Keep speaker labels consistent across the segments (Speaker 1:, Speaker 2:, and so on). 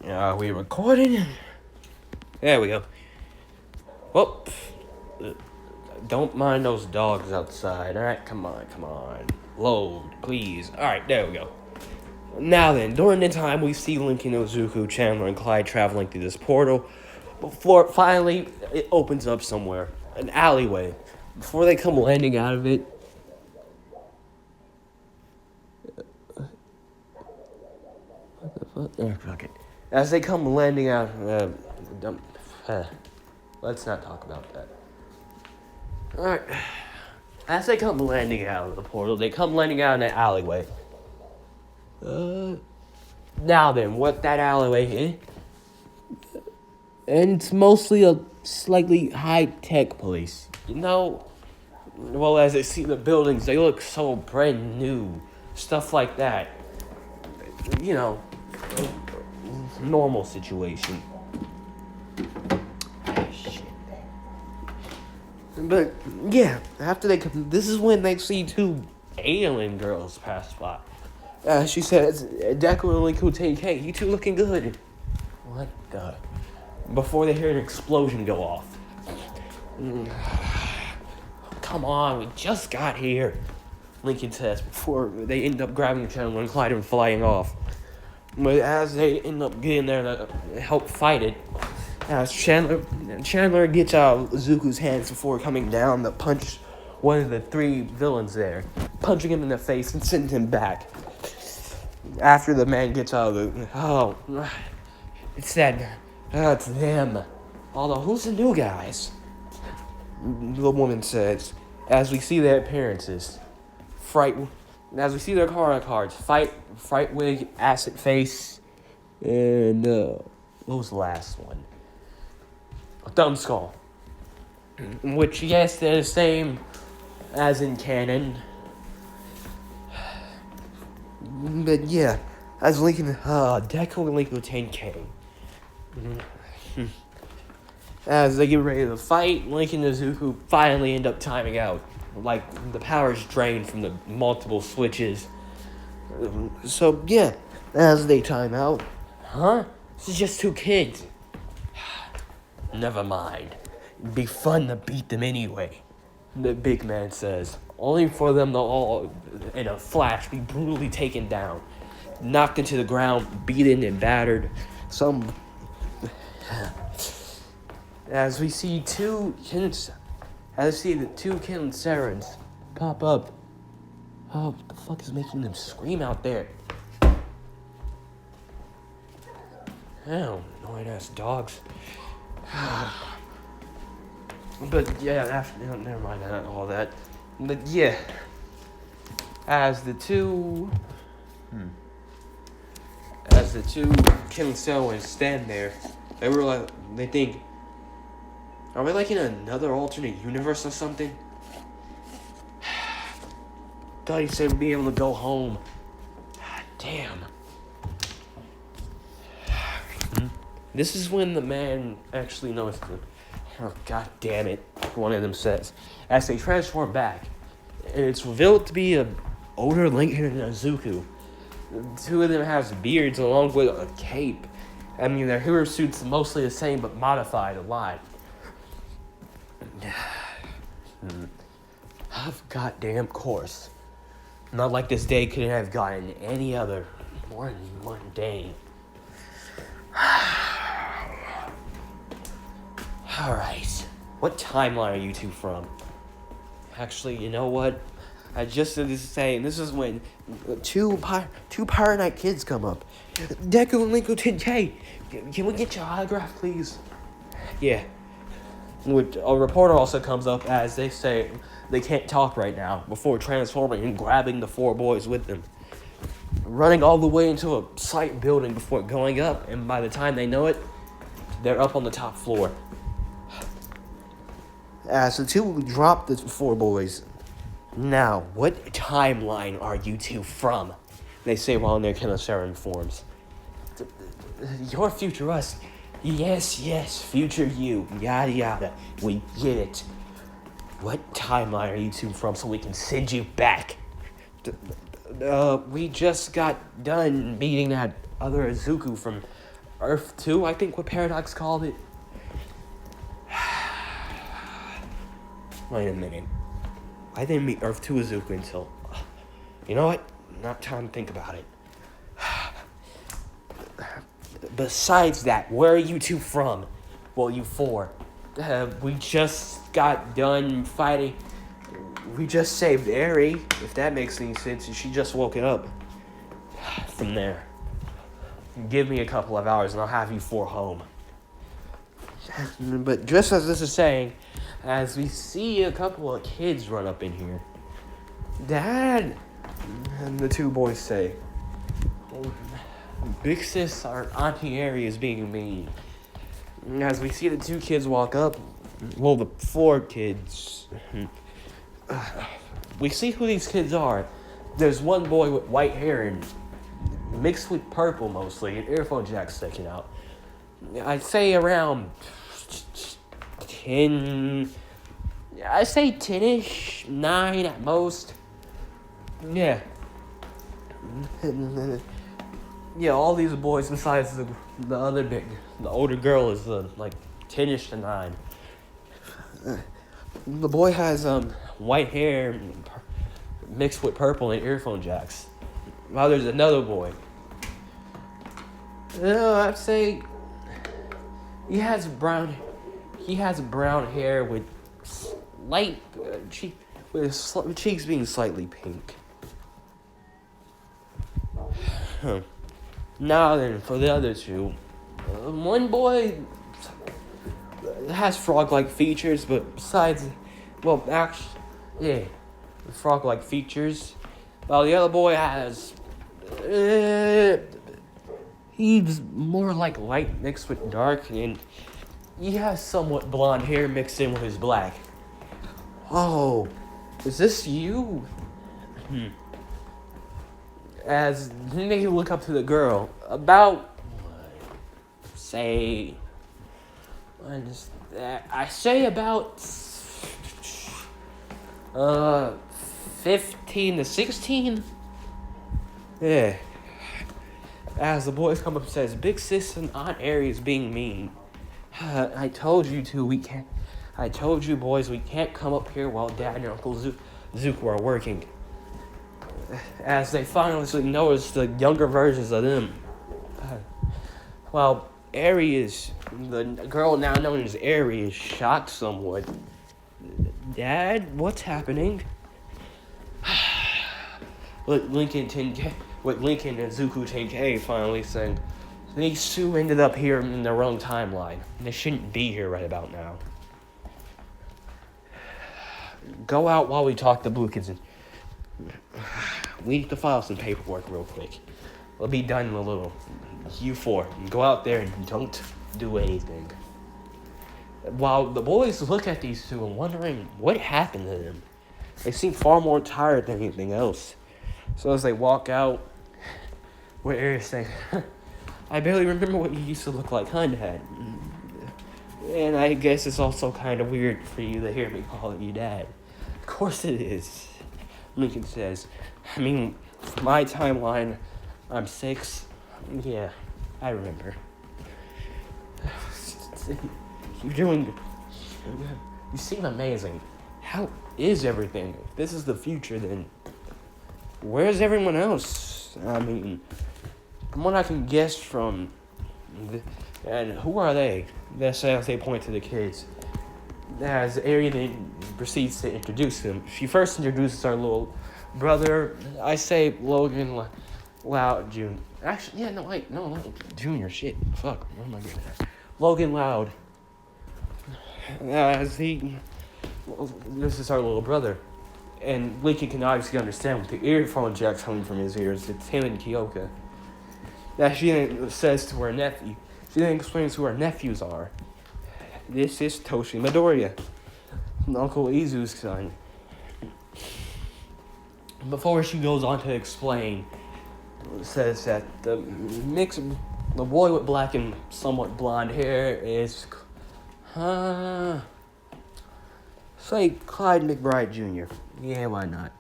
Speaker 1: Are we recording? There we go. Well, don't mind those dogs outside. Alright, come on. Load, please. Alright, there we go. Now then, during the time we see Link and Izuku, Chandler, and Clyde traveling through this portal, before finally it opens up somewhere. An alleyway. Before they come landing out of it, fuck it. As they come landing out, let's not talk about that. Alright. As they come landing out of the portal, they come landing out in an alleyway. Now then, what that alleyway is? And it's mostly a slightly high-tech place. You know, well, as they see the buildings, they look so brand new. Stuff like that. You know, normal situation. Shit. But, yeah, after they come, this is when they see two alien girls pass by. She says, Deku and Link 10K, you two looking good. What the? Before they hear an explosion go off. Come on, we just got here. Lincoln says before they end up grabbing Chandler and Clyde and flying off. But as they end up getting there to help fight it, Chandler gets out of Izuku's hands before coming down to punch one of the three villains there, punching him in the face and sending him back. After the man gets out of the... it's them. Although, who's the new guys? The woman says, as we see their appearances. As we see their cards, fright wig, acid face, and, what was the last one? A thumb skull. Which, yes, they're the same as in canon. But yeah, as Lincoln, Deku and Link 10K. As they get ready to fight, Link and Izuku finally end up timing out. Like, the power's drained from the multiple switches. So, yeah, as they time out. Huh? This is just two kids. Never mind. It'd be fun to beat them anyway, the big man says. Only for them to all, in a flash, be brutally taken down. Knocked into the ground, beaten and battered. As we see the two Kinsarans pop up. Oh, what the fuck is making them scream out there? Oh, annoying ass dogs. But yeah, never mind all that. But yeah, as the two Kinsarans stand there, they think, are we like in another alternate universe or something? Thought he said we'd be able to go home. Damn. This is when the man actually noticed them. Oh, god damn it, one of them says. As they transform back, and it's revealed to be an older Link and Izuku. Two of them has beards along with a cape. I mean, their hero suits mostly the same, but modified a lot. Of goddamn course. Not like this day couldn't have gotten any other more mundane. Alright. What timeline are you two from? Actually, you know what? I just did this saying. This is when two Power Knight kids come up. Deku and Link 10K. Can we get your autograph, please? Yeah. A reporter also comes up as they say they can't talk right now before transforming and grabbing the four boys with them. Running all the way into a slight building before going up, and by the time they know it, they're up on the top floor. As the two drop the four boys. Now, what timeline are you two from? They say while in their Kinsaren forms. Your future us. Yes, future you. Yada yada. We get it. What timeline are you two from so we can send you back? We just got done beating that other Izuku from Earth 2, I think what Paradox called it. Wait a minute. I didn't meet Earth 2 Izuku until... You know what? Not time to think about it. Besides that, where are you two from? Well, you four. We just got done fighting. We just saved Eri, if that makes any sense, and she just woke up. From there. Give me a couple of hours and I'll have you four home. But just as this is saying, as we see a couple of kids run up in here, Dad, and the two boys say, Big Sis, our Auntie Eri is being mean. And as we see the two kids walk up, well, the four kids, we see who these kids are. There's one boy with white hair and mixed with purple mostly, and earphone jack sticking out. I'd say around 10, I'd say 10-ish, 9 at most. Yeah. Yeah, all these boys besides the older girl is like 10-ish to 9. The boy has white hair mixed with purple and earphone jacks. While there's another boy. I'd say he has brown hair with light with cheeks being slightly pink. Now then, for the other two, one boy has frog-like features, but besides, well, actually, yeah, frog-like features. While the other boy has, he's more like light mixed with dark, and he has somewhat blonde hair mixed in with his black. Oh, is this you? As they look up to the girl, about, say, I say about 15 to 16? Yeah. As the boys come up and says, Big Sis and Aunt Eri is being mean. I told you boys, we can't come up here while Dad and Uncle Zuko are working. As they finally notice the younger versions of them. While Eri is, the girl now known as Eri is shocked somewhat. Dad, what's happening? With Lincoln and Zuko 10K finally saying, these two ended up here in the wrong timeline. They shouldn't be here right about now. Go out while we talk to Blue Kids. We need to file some paperwork real quick. We'll be done in a little. You four, go out there and don't do anything. While the boys look at these two and wondering what happened to them. They seem far more tired than anything else. So as they walk out, where Eric's saying, I barely remember what you used to look like, huh, Dad? And I guess it's also kind of weird for you to hear me call you Dad. Of course it is. Lincoln says, I mean, for my timeline, I'm 6. Yeah, I remember. You seem amazing. How is everything? If this is the future, then where's everyone else? I mean, from what I can guess from, and who are they? That's as they point to the kids. As Arian proceeds to introduce them, she first introduces our little brother. I say Logan Loud Jr. Actually, yeah, no, wait, no, Junior. Shit, fuck. What am I getting at? Logan Loud. As this is our little brother, and Lincoln can obviously understand with the earphone jacks coming from his ears. It's him and Kyoka. Now she then says to her nephew. She then explains who her nephews are. This is Toshi Midoriya, Uncle Izu's son. Before she goes on to explain, says that the boy with black and somewhat blonde hair is, say Clyde McBride Jr. Yeah, why not?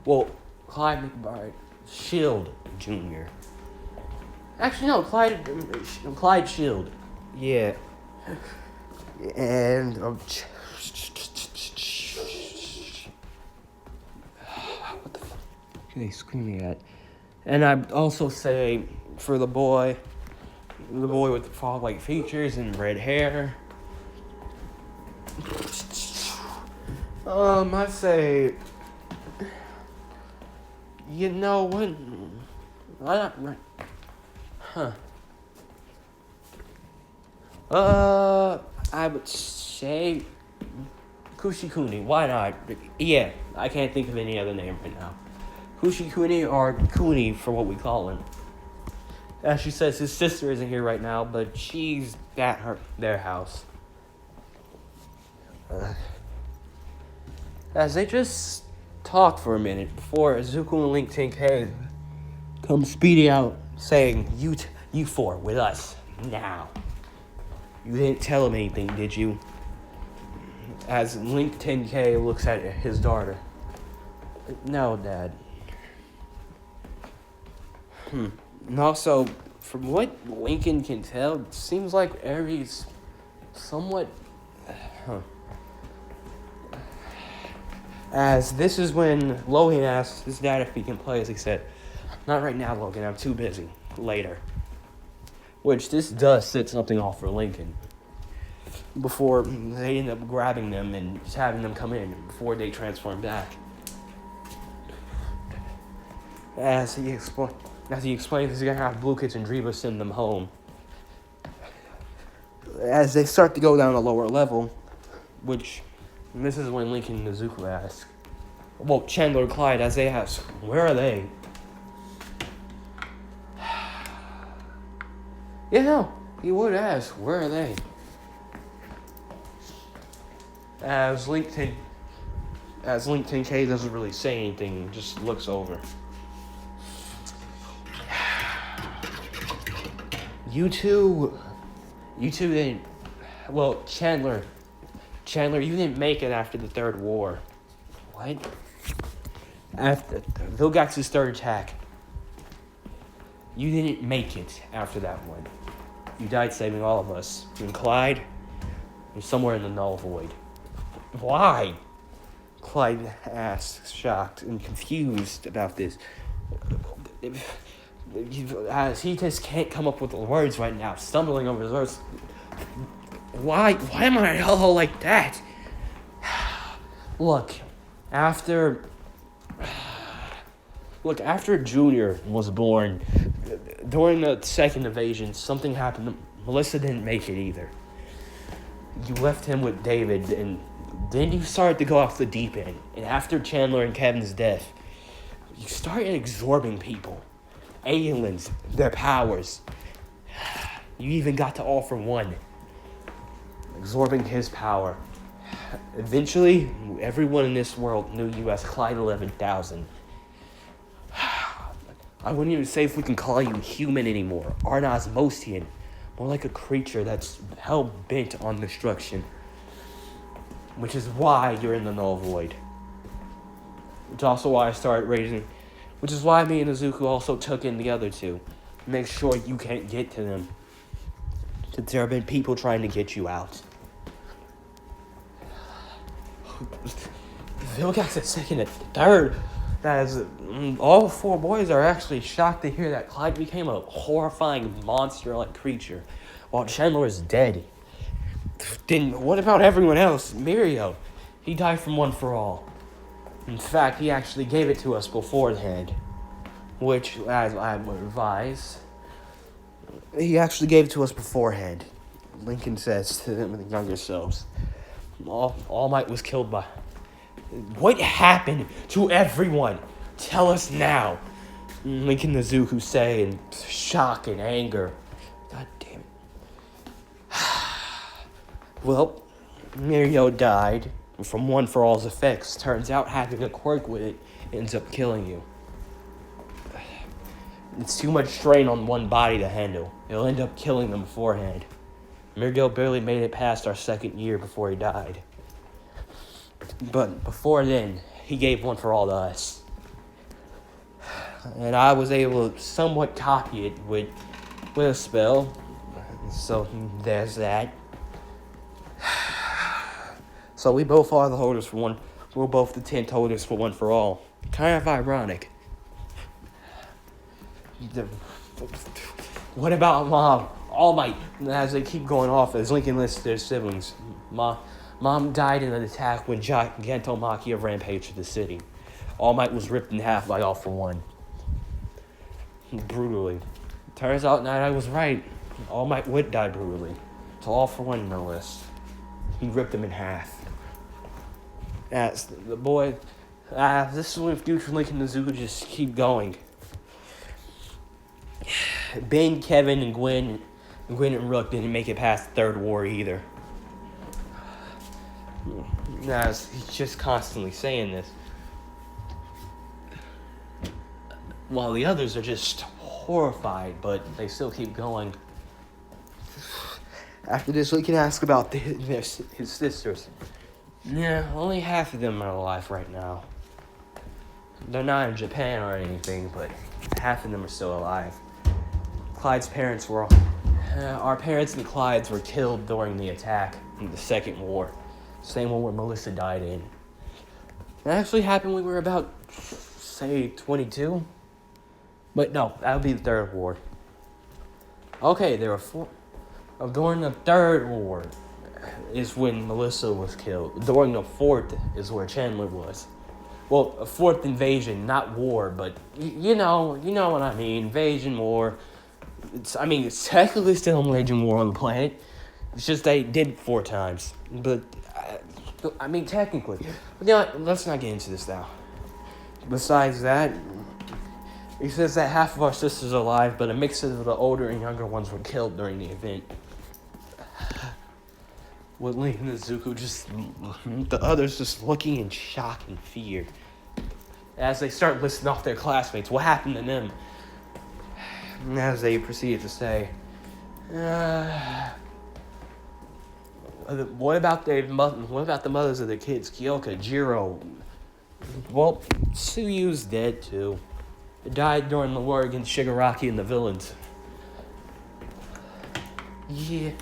Speaker 1: Well, Clyde McBride Shield Jr. Actually, no, Clyde Shield. Yeah. And what the fuck are they screaming at? And I'd also say for the boy with the frog-like features and red hair. I'd say, you know what? I would say Kushikuni. Why not? Yeah, I can't think of any other name right now. Kushikuni or Kuni for what we call him. As she says, his sister isn't here right now, but she's at their house. As they just talk for a minute before Izuku and Link think, hey, come speeding out, saying, you four with us now. You didn't tell him anything, did you? As Link 10K looks at his daughter. No, Dad. And also, from what Lincoln can tell, it seems like Aries somewhat... As this is when Logan asks his dad if he can play, as he said, not right now, Logan, I'm too busy. Later. Which this does set something off for Lincoln. Before they end up grabbing them and just having them come in before they transform back. As he explains he's gonna have Blue Kids and Driba send them home. As they start to go down a lower level, which this is when Lincoln and Nezuko ask. Well, Chandler and Clyde, as they ask, where are they? You know, he would ask, where are they? As Link 10K doesn't really say anything, just looks over. You two didn't, well, Chandler, you didn't make it after the Third War. What? After Vilgax's third attack. You didn't make it after that one. You died saving all of us. And Clyde, you're somewhere in the null void. Why? Clyde asks, shocked and confused about this. As he just can't come up with the words right now, stumbling over his words. Why am I all like that? Look, after Junior was born, during the second invasion, something happened. Melissa didn't make it either. You left him with David, and then you started to go off the deep end. And after Chandler and Kevin's death, you started absorbing people. Aliens, their powers. You even got to All for One. Absorbing his power. Eventually, everyone in this world knew you as Clyde 11,000. I wouldn't even say if we can call you human anymore, or an Osmosian. More like a creature that's hell-bent on destruction. Which is why you're in the null void. Which is also why I started raising... Which is why me and Izuku also took in the other two. Make sure you can't get to them. Since there have been people trying to get you out. Vilgax at second and third. As all four boys are actually shocked to hear that Clyde became a horrifying monster-like creature, while Chandler is dead. Then what about everyone else? Mirio, he died from One for All. In fact, he actually gave it to us beforehand, which, as I would advise, he actually gave it to us beforehand. Lincoln says to them and the younger selves. All Might was killed by... What happened to everyone? Tell us now. Lincoln and Nezuko say in shock and anger. God damn it. Well, Mirio died from One for All's effects. Turns out having a quirk with it ends up killing you. It's too much strain on one body to handle. It'll end up killing them beforehand. Mirio barely made it past our second year before he died. But before then, he gave One for All to us. And I was able to somewhat copy it with with a spell. So there's that. So we both are the holders for one. We're both the 10th holders for One for All. Kind of ironic. What about Mom? All Might, as they keep going off, as Lincoln lists their siblings. Mom died in an attack when Gantomachia rampaged the city. All Might was ripped in half by All for One. Brutally. Turns out that I was right. All Might would die brutally. To All for One, no less. He ripped him in half. As the boy... this is when future Lincoln and Zuko just keep going. Ben, Kevin, and Gwen and Rook didn't make it past the Third War either. As he's just constantly saying this. While the others are just horrified, but they still keep going. After this, we can ask about his sisters. Yeah, only half of them are alive right now. They're not in Japan or anything, but half of them are still alive. Clyde's parents were... our parents and Clyde's were killed during the attack in the Second War. Same one where Melissa died in. That actually happened when we were about, say, 22? But no, that would be the Third War. Okay, there were 4... during the Third War is when Melissa was killed. During the Fourth is where Chandler was. Well, a fourth invasion, not war, but you know what I mean. Invasion, war. It's technically still a raging war on the planet. It's just they did it 4 times. But, technically. But let's not get into this now. Besides that, he says that half of our sisters are alive, but a mix of the older and younger ones were killed during the event. With Lincoln and Zuko the others just looking in shock and fear. As they start listing off their classmates, what happened to them? And as they proceed to say, what about the mothers of the kids? Kyoka, Jiro. Well, Tsuyu's dead too. He died during the war against Shigaraki and the villains. Yeah.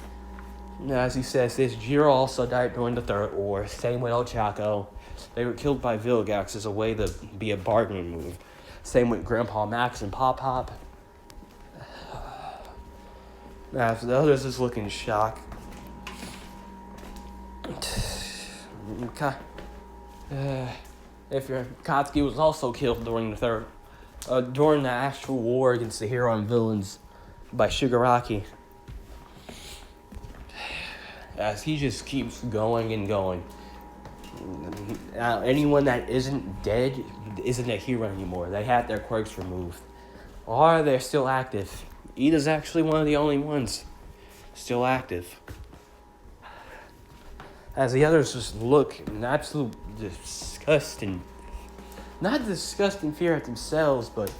Speaker 1: As he says this, Jiro also died during the Third War. Same with Ochako. They were killed by Vilgax as a way to be a bargaining move. Same with Grandpa Max and Pop Pop. As the others is looking shocked. Katsuki was also killed during the actual war against the hero and villains by Shigaraki. As he just keeps going and going. Anyone that isn't dead isn't a hero anymore. They had their quirks removed. Or they're still active. Ida's actually one of the only ones still active. As the others just look in absolute disgusting, not disgusting fear at themselves, but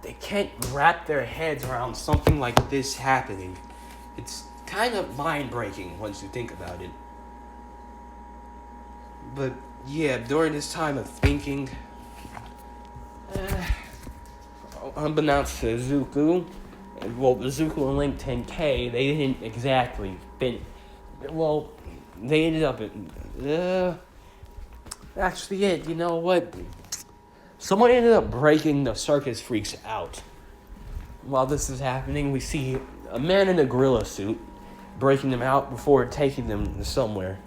Speaker 1: they can't wrap their heads around something like this happening. It's kind of mind-breaking once you think about it. But yeah, during this time of thinking, unbeknownst to Zuko, Zuko and Link 10K, they didn't exactly fit. Well, they ended up actually, you know what? Someone ended up breaking the circus freaks out. While this is happening, we see a man in a gorilla suit breaking them out before taking them somewhere.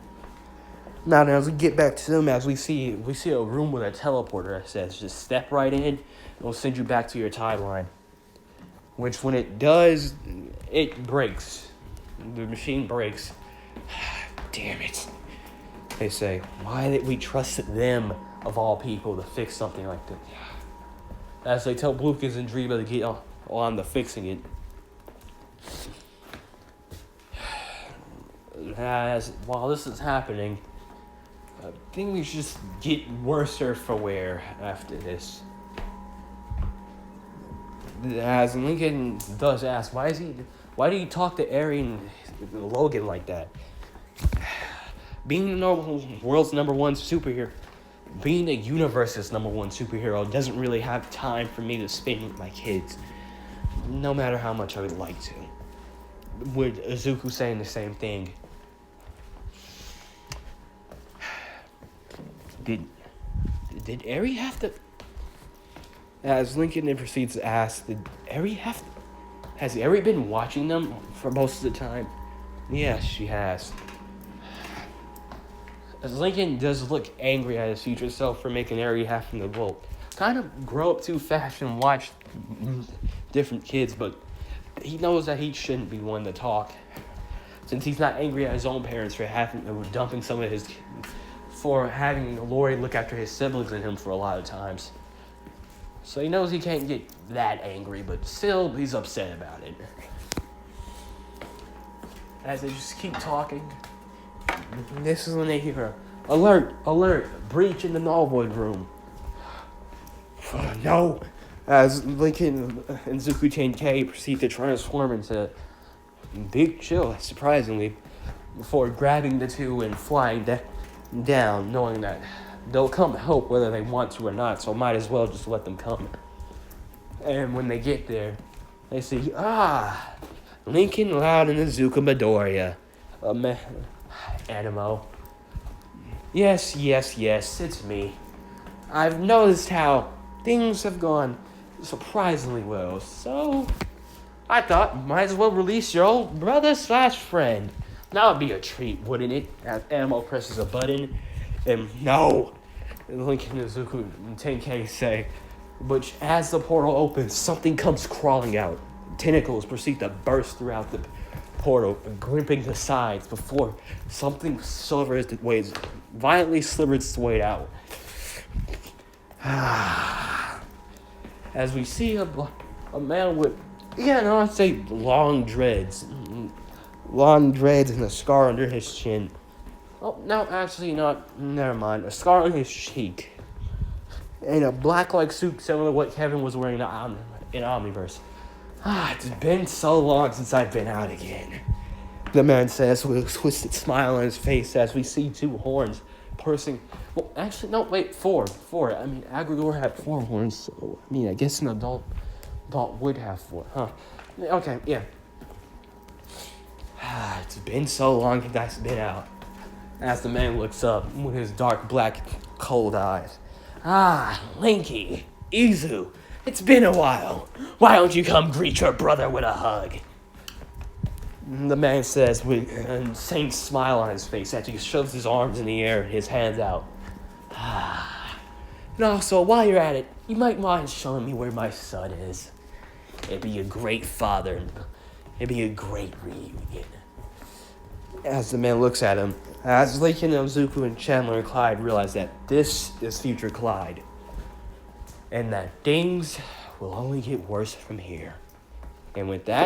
Speaker 1: Now, as we get back to them, as we see a room with a teleporter that says, just step right in, it'll send you back to your timeline. Which, when it does, it breaks. The machine breaks. Damn it. They say, why did we trust them, of all people, to fix something like this? As they tell Lucas and Driba to get on to fixing it. While this is happening, I think we should just get worse for wear after this. As Lincoln does ask, why do you talk to Aaron and Logan like that? Being the world's number one superhero, being the universe's number one superhero doesn't really have time for me to spend with my kids. no matter how much I would like to. With Izuku saying the same thing. Did Eri have to... As Lincoln then proceeds to ask, has Eri been watching them for most of the time? Yes, she has. As Lincoln does look angry at his future self for making Eri have to kind of grow up too fast and watch different kids, but he knows that he shouldn't be one to talk, since he's not angry at his own parents for dumping some of his, for having Lori look after his siblings and him for a lot of times. So he knows he can't get that angry, but still he's upset about it. As they just keep talking, this is when they hear alert, breach in the Nullvoid room. No! As Lincoln and Zuku-Chain K proceed to transform into Big Chill, surprisingly, before grabbing the two and flying down, knowing that they'll come help whether they want to or not, so might as well just let them come. And when they get there, they see, Lincoln Loud and Izuku Midoriya. Animo. Yes, it's me. I've noticed how things have gone surprisingly well, so I thought might as well release your old brother/friend. That would be a treat, wouldn't it? As Animo presses a button, and no, Lincoln and Izuku and 10K say, but as the portal opens, something comes crawling out. Tentacles proceed to burst throughout the portal, gripping the sides before something violently slivers its way out. As we see a man with, I'd say long dreads and a scar under his chin. Oh, no, actually not. Never mind. A scar on his cheek. And a black-like suit similar to what Kevin was wearing in Omniverse. It's been so long since I've been out again, the man says with a twisted smile on his face as we see two horns pursing. Well, actually, no, wait, four. I mean, Agregor had 4 horns, so, I guess an adult would have 4, huh? Okay, yeah. It's been so long since I've been out. As the man looks up with his dark, black, cold eyes. Linky, Izu, it's been a while. Why don't you come greet your brother with a hug? The man says with an insane smile on his face as he shoves his arms in the air and his hands out. And also, while you're at it, you might mind showing me where my son is. It'd be a great father. It'd be a great reunion. As the man looks at him, as Lincoln, Izuku, and Chandler and Clyde realize that this is future Clyde, and that things will only get worse from here. And with that,